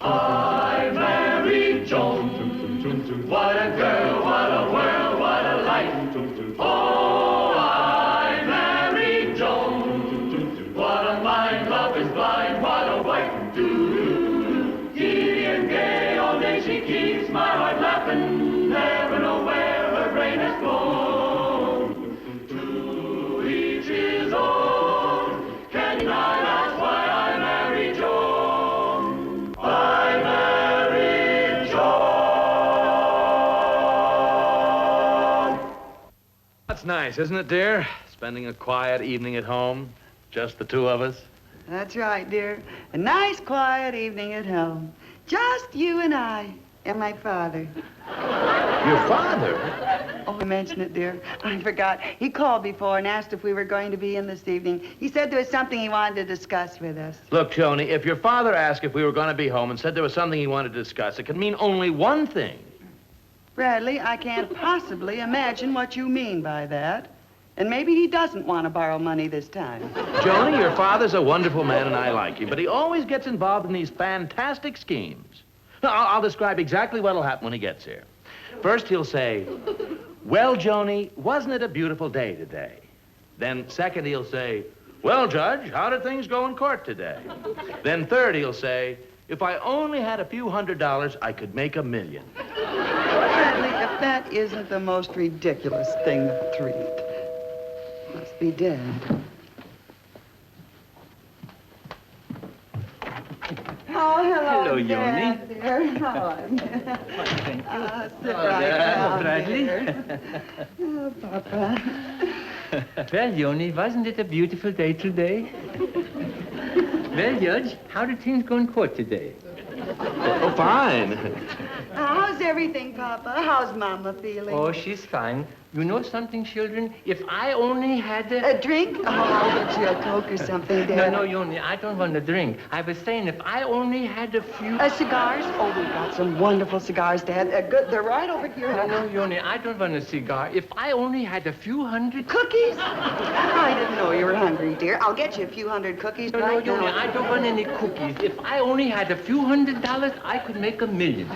I married Joan. What a girl, what a world, what a life. Oh, I married Joan. What a mind, love is blind, what a wife. Giddy and gay, all day she keeps my heart laughing. Never know where her brain has flown. To each his own. Can I ask why I married Joan? I married Joan. That's nice, isn't it, dear? Spending a quiet evening at home, just the two of us. That's right, dear. A nice, quiet evening at home. Just you and I and my father. Your father? Oh, I mentioned it, dear. I forgot. He called before and asked if we were going to be in this evening. He said there was something he wanted to discuss with us. Look, Joni, if your father asked if we were going to be home and said there was something he wanted to discuss, it could mean only one thing. Bradley, I can't possibly imagine what you mean by that. And maybe he doesn't want to borrow money this time. Joni, your father's a wonderful man and I like him, but he always gets involved in these fantastic schemes. Now, I'll describe exactly what'll happen when he gets here. First, he'll say, well, Joni, wasn't it a beautiful day today? Then second, he'll say, well, Judge, how did things go in court today? Then third, he'll say, if I only had a few $100s, I could make $1 million. Bradley, if that isn't the most ridiculous thing of three. Must be dead. Oh, hello, Hello, Dad, Yoni. dear. How are you? Thank you. Sit right down, Bradley. dear. Oh, Papa. Well, Yoni, wasn't it a beautiful day today? Well, Judge, how did things go in court today? Oh, fine. How's everything, Papa? How's Mama feeling? Oh, she's fine. You know something, children? If I only had A drink? Oh, I'll get you a Coke or something, Dad. No, Yoni, I don't want a drink. I was saying if I only had a few... Cigars? Oh, we've got some wonderful cigars, Dad. Good. They're right over here. No, Yoni, I don't want a cigar. If I only had a few hundred... Cookies? I didn't know you were hungry, dear. I'll get you a few hundred cookies No, right Yoni, now. I don't want any cookies. If I only had a few $100s, I could make $1 million.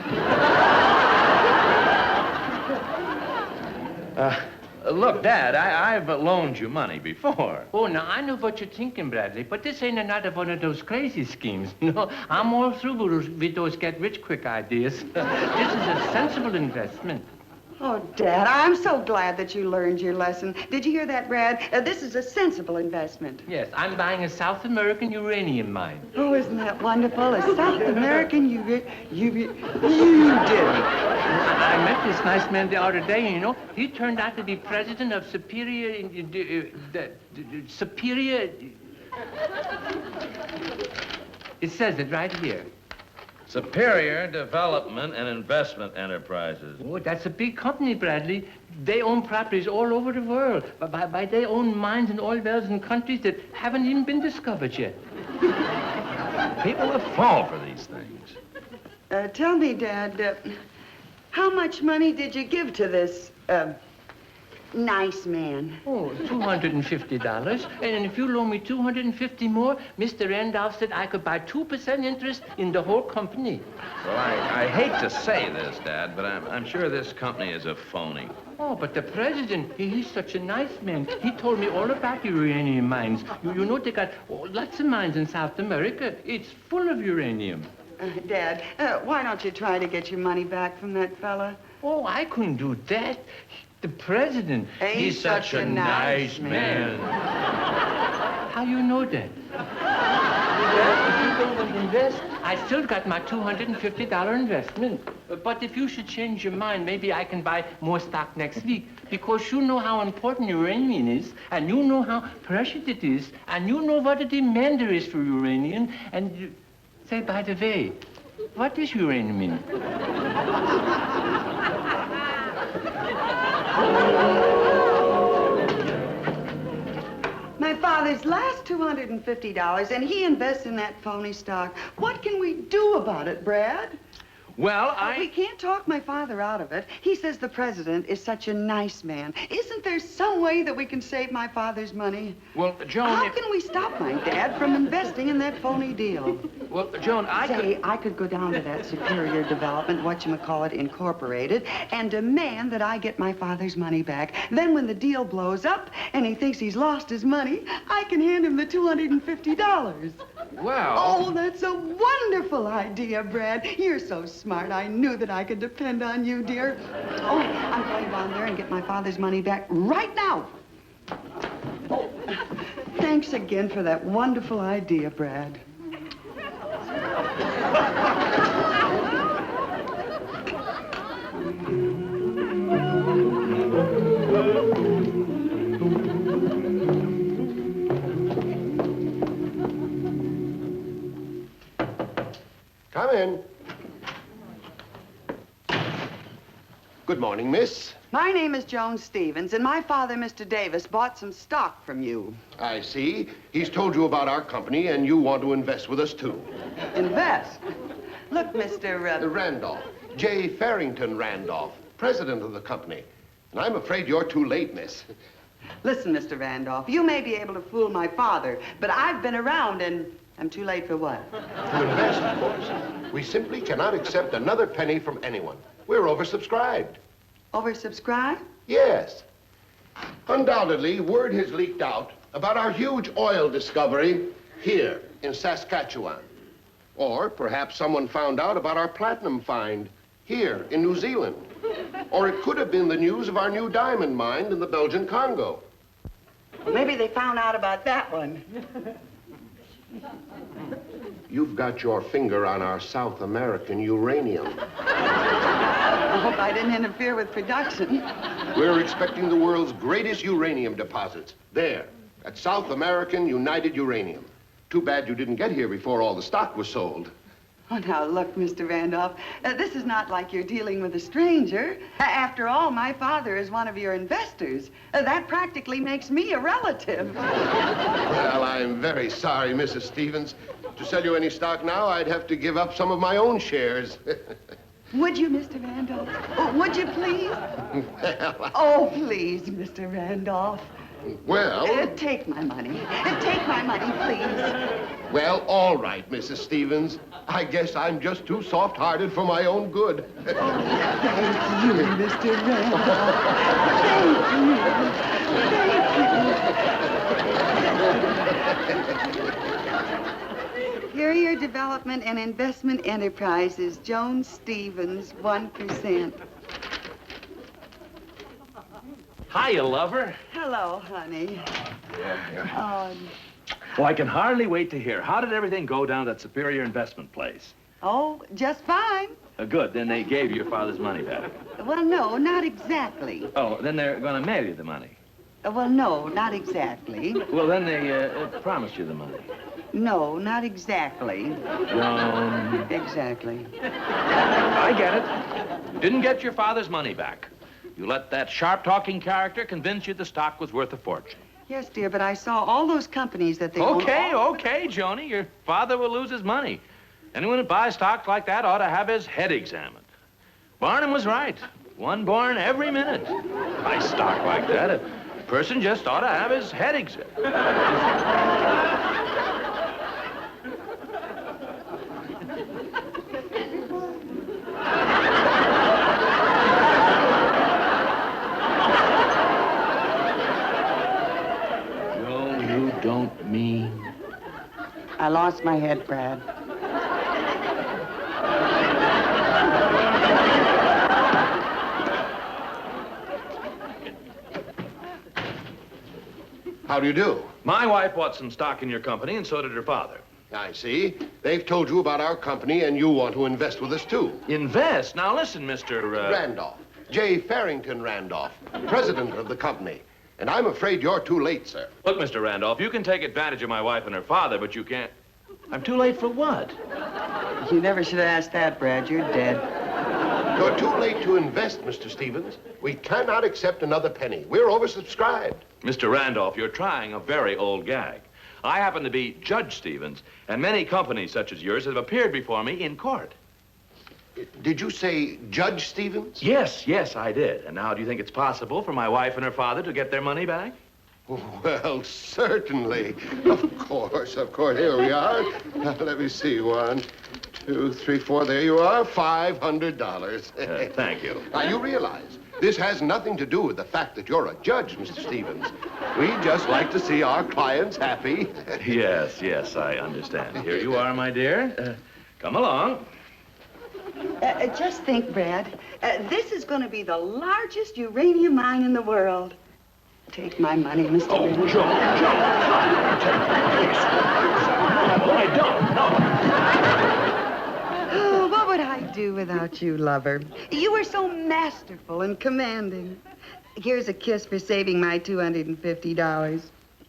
Look, Dad, I've loaned you money before. Oh, now, I know what you're thinking, Bradley, but this ain't another one of those crazy schemes. No, I'm all through with those get-rich-quick ideas. This is a sensible investment. Oh, Dad, I'm so glad that you learned your lesson. Did you hear that, Brad? This is a sensible investment. Yes, I'm buying a South American uranium mine. Oh, isn't that wonderful? A South American you did it. I met this nice man the other day, you know. He turned out to be president of Superior... Superior... It says it right here. Superior Development and Investment Enterprises. Oh, that's a big company, Bradley. They own properties all over the world. By they own mines and oil wells in countries that haven't even been discovered yet. People will fall for these things. Tell me, Dad, how much money did you give to this, nice man? Oh, $250. And if you loan me $250 more, Mr. Randolph said I could buy 2% interest in the whole company. Well, I hate to say this, Dad, but I'm sure this company is a phony. Oh, but the president, he's such a nice man. He told me all about uranium mines. You know they got lots of mines in South America. It's full of uranium. Dad, why don't you try to get your money back from that fella? Oh, I couldn't do that. The president. He's such a nice man. How you know that? Well, if you don't want to invest, I still got my $250 investment. But if you should change your mind, maybe I can buy more stock next week. Because you know how important uranium is, and you know how precious it is, and you know what a demand there is for uranium, and you... Say, by the way, what is uranium? My father's last $250, and he invests in that phony stock. What can we do about it, Brad? Well, We can't talk my father out of it. He says the president is such a nice man. Isn't there some way that we can save my father's money? Well, Joan, How can we stop my dad from investing in that phony deal? Well, Joan, I could go down to that Superior Development, whatchamacallit, Incorporated, and demand that I get my father's money back. Then when the deal blows up and he thinks he's lost his money, I can hand him the $250. Well... Oh, that's a wonderful idea, Brad. You're so smart. I knew that I could depend on you, dear. Oh, I'm going down there and get my father's money back right now. Oh, thanks again for that wonderful idea, Brad. Come in. Good morning, miss. My name is Joan Stevens, and my father, Mr. Davis, bought some stock from you. I see. He's told you about our company, and you want to invest with us, too. Invest? Look, Mr. Randolph. J. Farrington Randolph, president of the company. And I'm afraid you're too late, miss. Listen, Mr. Randolph, you may be able to fool my father, but I've been around, and I'm too late for what? To invest, of course. We simply cannot accept another penny from anyone. We're oversubscribed. Oversubscribed? Yes. Undoubtedly, word has leaked out about our huge oil discovery here in Saskatchewan. Or perhaps someone found out about our platinum find here in New Zealand. Or it could have been the news of our new diamond mine in the Belgian Congo. Maybe they found out about that one. You've got your finger on our South American uranium. I hope I didn't interfere with production. We're expecting the world's greatest uranium deposits. There, at South American United Uranium. Too bad you didn't get here before all the stock was sold. Oh, now, look, Mr. Randolph, this is not like you're dealing with a stranger. After all, my father is one of your investors. That practically makes me a relative. Well, I'm very sorry, Mrs. Stevens. To sell you any stock now, I'd have to give up some of my own shares. Would you, Mr. Randolph? Oh, would you, please? Well, Oh, please, Mr. Randolph. well... Take my money. Take my money, please. Well, all right, Mrs. Stevens. I guess I'm just too soft-hearted for my own good. Thank you, Mr. Randolph. Thank you. Superior Development and Investment Enterprises, Joan Stevens, 1%. Hiya, lover. Hello, honey. Oh, Well, I can hardly wait to hear. How did everything go down at that Superior Investment place? oh, just fine. Good. Then they gave you your father's money back. Well, no, not exactly. Oh, then they're going to mail you the money. Well, no, not exactly. Well, then they promised you the money. No, not exactly. Joan. Exactly. I get it. You didn't get your father's money back. You let that sharp-talking character convince you the stock was worth a fortune. Yes, dear, but I saw all those companies that they Okay, Joni. Your father will lose his money. Anyone who buys stocks like that ought to have his head examined. Barnum was right. One born every minute. Buy stock like that, a person just ought to have his head examined. Don't mean. I lost my head, Brad. How do you do? My wife bought some stock in your company, and so did her father. I see. They've told you about our company, and you want to invest with us, too. Invest? Now, listen, Mr. Randolph. J. Farrington Randolph, president of the company. And I'm afraid you're too late, sir. Look, Mr. Randolph, you can take advantage of my wife and her father, but you can't... I'm too late for what? You never should have asked that, Brad. You're dead. You're too late to invest, Mr. Stevens. We cannot accept another penny. We're oversubscribed. Mr. Randolph, you're trying a very old gag. I happen to be Judge Stevens, and many companies such as yours have appeared before me in court. Did you say Judge Stevens? Yes, yes, I did. And now do you think it's possible for my wife and her father to get their money back? Well, certainly. Of course. Here we are. Let me see. 1, 2, 3, 4. There you are. $500. Thank you. Now, you realize this has nothing to do with the fact that you're a judge, Mr. Stevens. We just like to see our clients happy. Yes, yes, I understand. Here you are, my dear. Come along. Just think, Brad. This is going to be the largest uranium mine in the world. Take my money, Mr. Oh, Randolph. Joan. I don't, no. Oh, what would I do without you, lover? You were so masterful and commanding. Here's a kiss for saving my $250.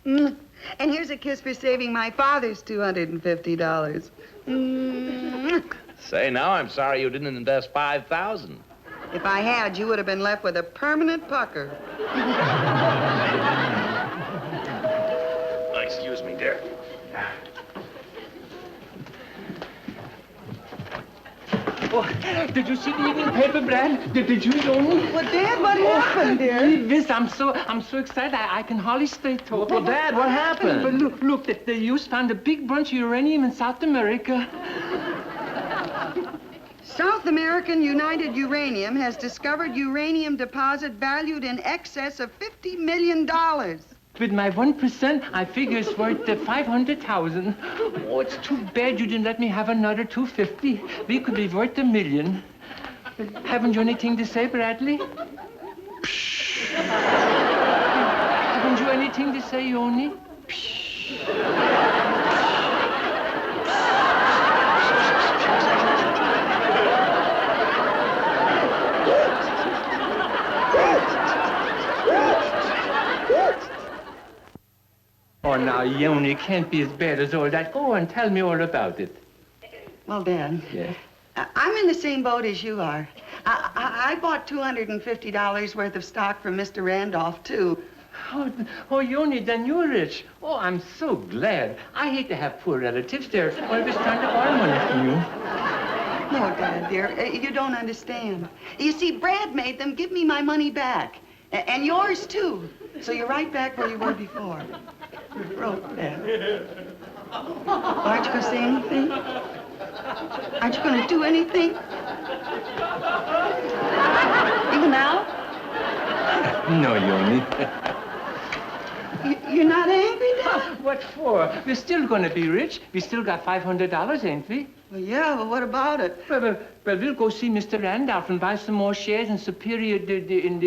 And here's a kiss for saving my father's $250. Say, now I'm sorry you didn't invest $5,000. If I had, you would have been left with a permanent pucker. Excuse me, dear. Oh, did you see the evening paper, Brad? Did you, Joan? Well, Dad, what happened, dear? This, I'm so excited. I can hardly stay talk. Well, Dad, what happened? But look, the youth found a big bunch of uranium in South America. South American United Uranium has discovered uranium deposit valued in excess of $50 million. With my 1%, I figure it's worth 500,000. Oh, it's too bad you didn't let me have another 250. We could be worth $1 million. Haven't you anything to say, Bradley? Haven't you anything to say, Yoni? Oh, now, Yoni, it can't be as bad as all that. Go on, tell me all about it. Well, Dad, Yes? I'm in the same boat as you are. I bought $250 worth of stock from Mr. Randolph, too. Oh, Yoni, then you're rich. Oh, I'm so glad. I hate to have poor relatives. They're always trying to borrow money from you. No, Dad, dear, you don't understand. You see, Brad made them give me my money back. And yours, too. So you're right back where you were before. You're broke, Dad. Aren't you going to say anything? Aren't you going to do anything? Even now? No, Yoni. You're not angry, Dad? What for? We're still going to be rich. We still got $500, ain't we? Well, yeah, but what about it? Well, we'll go see Mr. Randolph and buy some more shares in Superior in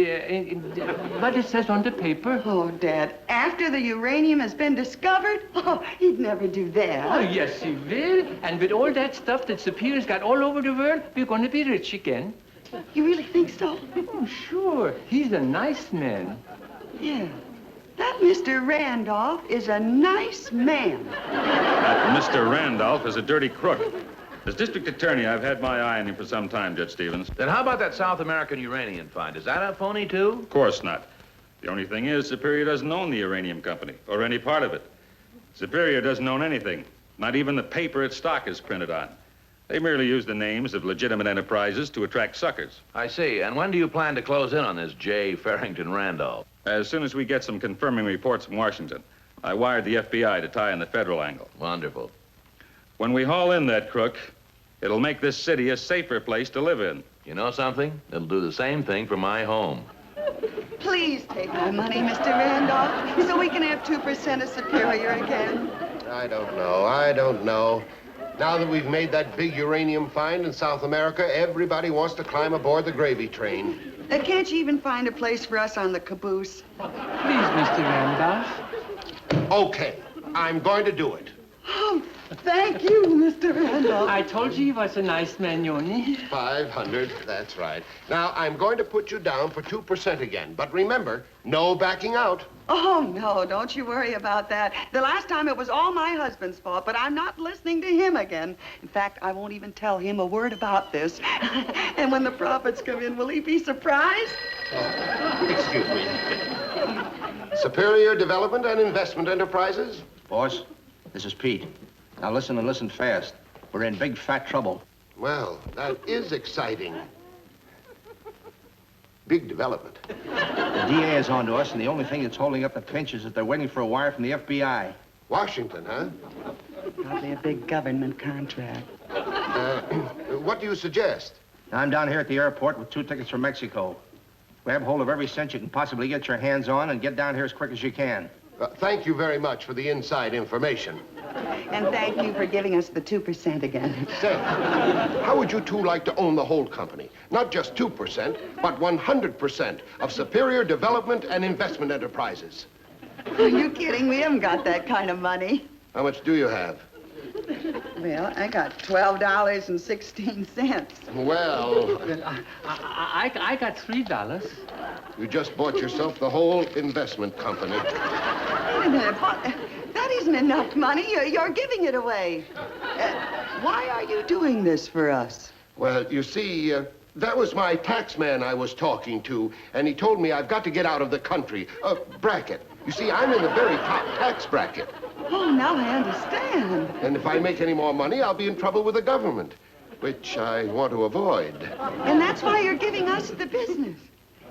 what it says on the paper. Oh, Dad, after the uranium has been discovered? Oh, he'd never do that. Oh, yes, he will. And with all that stuff that Superior's got all over the world, we're going to be rich again. You really think so? Oh, sure. He's a nice man. Yeah. That Mr. Randolph is a nice man. That Mr. Randolph is a dirty crook. As district attorney, I've had my eye on him for some time, Judge Stevens. Then how about that South American uranium find? Is that a phony, too? Of course not. The only thing is, Superior doesn't own the uranium company, or any part of it. Superior doesn't own anything, not even the paper its stock is printed on. They merely use the names of legitimate enterprises to attract suckers. I see. And when do you plan to close in on this J. Farrington Randolph? As soon as we get some confirming reports from Washington, I wired the FBI to tie in the federal angle. Wonderful. When we haul in that crook, it'll make this city a safer place to live in. You know something? It'll do the same thing for my home. Please take my money, Mr. Randolph, so we can have 2% of Superior again. I don't know. Now that we've made that big uranium find in South America, everybody wants to climb aboard the gravy train. Can't you even find a place for us on the caboose? Please, Mr. Randolph. Okay, I'm going to do it. Oh, thank you, Mr. Randolph. I told you he was a nice man, Yoni. 500, that's right. Now, I'm going to put you down for 2% again. But remember, no backing out. Oh, no, don't you worry about that. The last time it was all my husband's fault, but I'm not listening to him again. In fact, I won't even tell him a word about this. And when the profits come in, will he be surprised? Excuse me. Superior Development and Investment Enterprises? Boss, this is Pete. Now listen and listen fast. We're in big fat trouble. Well, that is exciting. Big development. The DA is on to us, and the only thing that's holding up the pinch is that they're waiting for a wire from the FBI. Washington, huh? Probably a big government contract. What do you suggest? I'm down here at the airport with 2 tickets for Mexico. Grab hold of every cent you can possibly get your hands on and get down here as quick as you can. Thank you very much for the inside information. And thank you for giving us the 2% again. Say, how would you two like to own the whole company? Not just 2%, but 100% of Superior Development and Investment Enterprises. Are you kidding? We haven't got that kind of money. How much do you have? Well, I got $12.16. Well, I got $3. you just bought yourself the whole investment company. Wait a minute, but that isn't enough money. You're giving it away. Why are you doing this for us? Well, you see, that was my tax man I was talking to, and he told me I've got to get out of the country. Bracket. You see, I'm in the very top tax bracket. Oh, now I understand. And if I make any more money, I'll be in trouble with the government, which I want to avoid. And that's why you're giving us the business.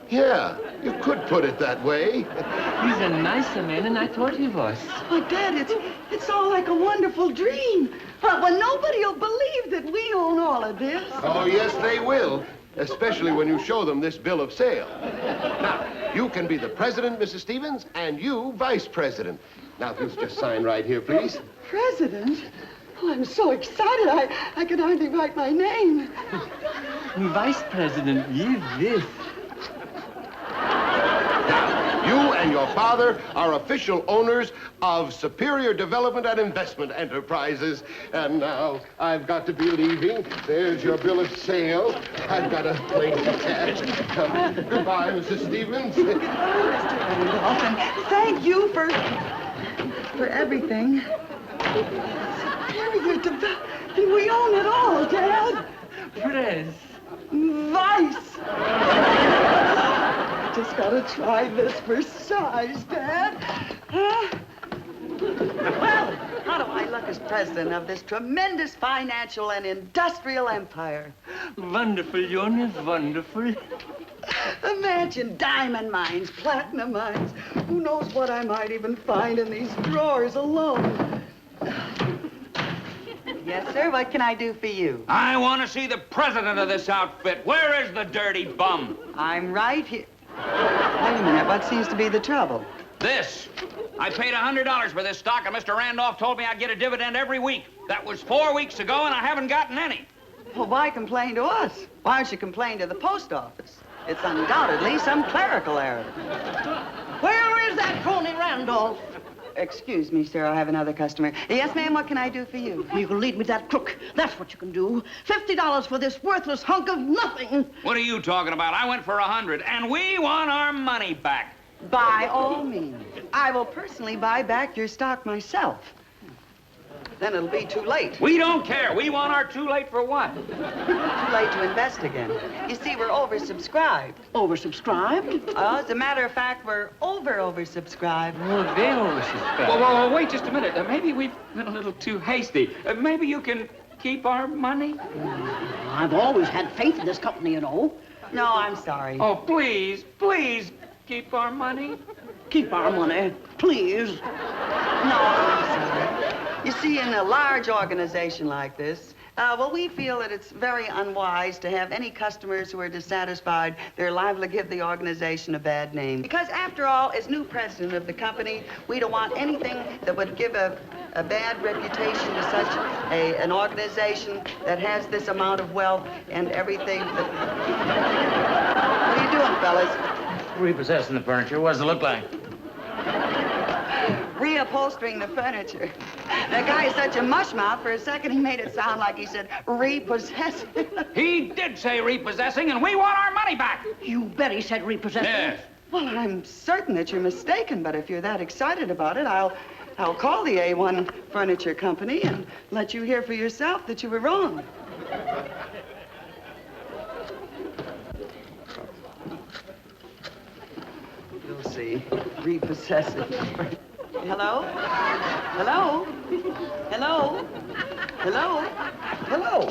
Yeah, you could put it that way. He's a nicer man than I thought he was. Oh, Dad, it's all like a wonderful dream. Well, nobody will believe that we own all of this. Oh, yes, they will, especially when you show them this bill of sale. Now, you can be the president, Mrs. Stevens, and you vice president. Now, if you'll just sign right here, please. President? Oh, I'm so excited, I can hardly write my name. Vice President, you this. Now, you and your father are official owners of Superior Development and Investment Enterprises. And now I've got to be leaving. There's your bill of sale. I've got a plane to catch. Goodbye, Mrs. Stevens. Oh, Mr. Randolph, and thank you for everything. Superior Development, and we own it all, Dad. Press. Vice. I just gotta try this for size, Dad. Huh? Well, how do I look as president of this tremendous financial and industrial empire? Wonderful, Joan, wonderful. Imagine diamond mines, platinum mines. Who knows what I might even find in these drawers alone. Yes, sir. What can I do for you? I want to see the president of this outfit. Where is the dirty bum? I'm right here. Wait a minute. What seems to be the trouble? This. I paid $100 for this stock, and Mr. Randolph told me I'd get a dividend every week. That was 4 weeks ago, and I haven't gotten any. Well, why complain to us? Why don't you complain to the post office? It's undoubtedly some clerical error. Where is that crony Randolph? Excuse me, sir. I have another customer. Yes, ma'am. What can I do for you? You can lead me to that crook. That's what you can do. $50 for this worthless hunk of nothing. What are you talking about? I went for 100, and we want our money back. By all means. I will personally buy back your stock myself. Then it'll be too late. We don't care. We want our too late for what? Too late to invest again. You see, we're oversubscribed. Oversubscribed? As a matter of fact, we're oversubscribed. Oh, they oversubscribed. Whoa, wait just a minute. Maybe we've been a little too hasty. Maybe you can keep our money? I've always had faith in this company, you know. No, I'm sorry. Oh, please, please, keep our money. Keep our money, please. No, I'm sorry. You see, in a large organization like this, well, we feel that it's very unwise to have any customers who are dissatisfied. They're liable to give the organization a bad name. Because after all, as new president of the company, we don't want anything that would give a bad reputation to such an organization that has this amount of wealth and everything that... What are you doing, fellas? Repossessing the furniture. What does it look like? Reupholstering the furniture. That guy is such a mushmouth. For a second, he made it sound like he said repossessing. He did say repossessing, and we want our money back. You bet he said repossessing. Yes. Well, I'm certain that you're mistaken, but if you're that excited about it, I'll call the A1 Furniture Company and let you hear for yourself that you were wrong. You'll see. Repossessing. Hello? Hello? Hello? Hello? Hello?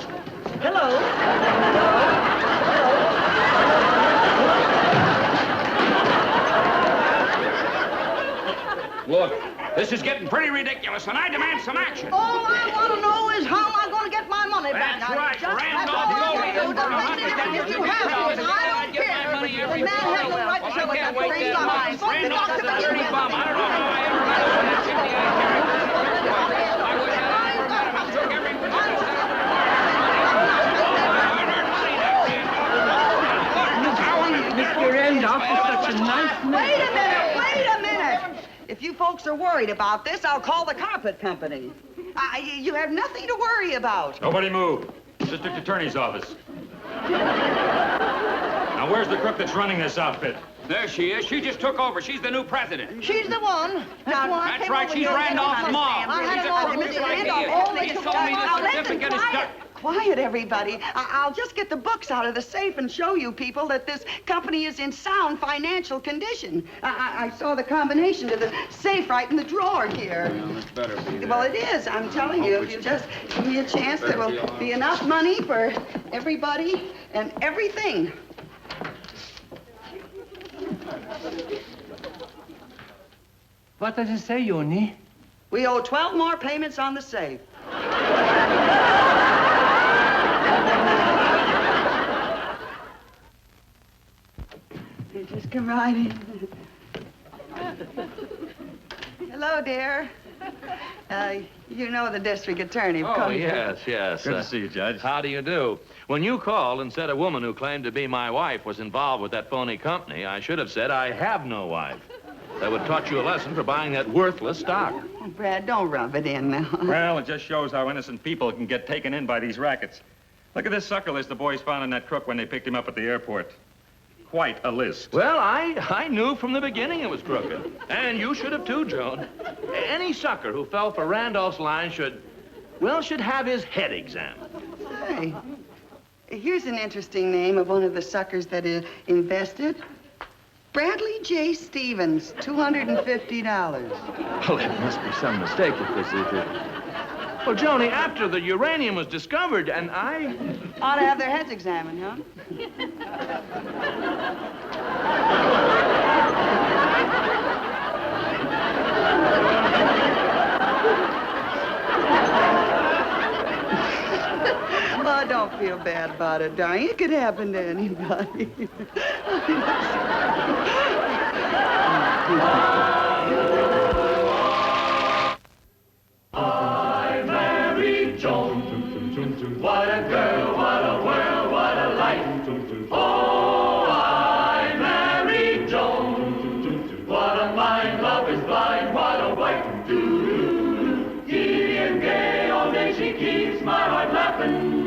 Look, this is getting pretty ridiculous, and I demand some action. All I want to know is how am I going to get my money back? That's right. Just Randolph that's all told I me do. this for Just make it if you have to. I don't care. money The every man has no right to Well, tell I us can't that wait crazy that lie. long. Randolph is a dirty bum. I don't know how I ever got over that 58 character. I wish I never met him. He took every word I said. Mr. Randolph is such a nice man. Wait a minute. If you folks are worried about this, I'll call the carpet company. You have nothing to worry about. Nobody move. District Attorney's office. Now, where's the crook that's running this outfit? There she is. She just took over. She's the new president. She's the one. That's right. She's Randolph's mom. I had She's an a argument crook with like Randolph. he is. He told me the certificate is stuck. Quiet, everybody. I'll just get the books out of the safe and show you people that this company is in sound financial condition. I saw the combination to the safe right in the drawer here. Well, it better be there. Well, it is. I'm telling you, if you just give me a chance, there will be enough money for everybody and everything. What does it say, Yoni? We owe 12 more payments on the safe. You just come right in. Hello, dear. You know the district attorney, of Oh, course. yes. Good to see you, Judge. How do you do? When you called and said a woman who claimed to be my wife was involved with that phony company, I should have said I have no wife. That would taught you a lesson for buying that worthless stock. Oh, Brad, don't rub it in now. Well, it just shows how innocent people can get taken in by these rackets. Look at this sucker list the boys found in that crook when they picked him up at the airport. Quite a list. Well, I knew from the beginning it was crooked. And you should have too, Joan. Any sucker who fell for Randolph's line should have his head examined. Hey, here's an interesting name of one of the suckers that invested. Bradley J. Stevens, $250. Well, there must be some mistake if this is it. Well, Joni, after the uranium was discovered, and I... Ought to have their heads examined, huh? Oh, don't feel bad about it, darling. It could happen to anybody. I married Joan. What a girl, what a world, what a life. Oh, I married Joan. What a mind, love is blind, what a wife. Giddy and gay, all day she keeps my heart laughing.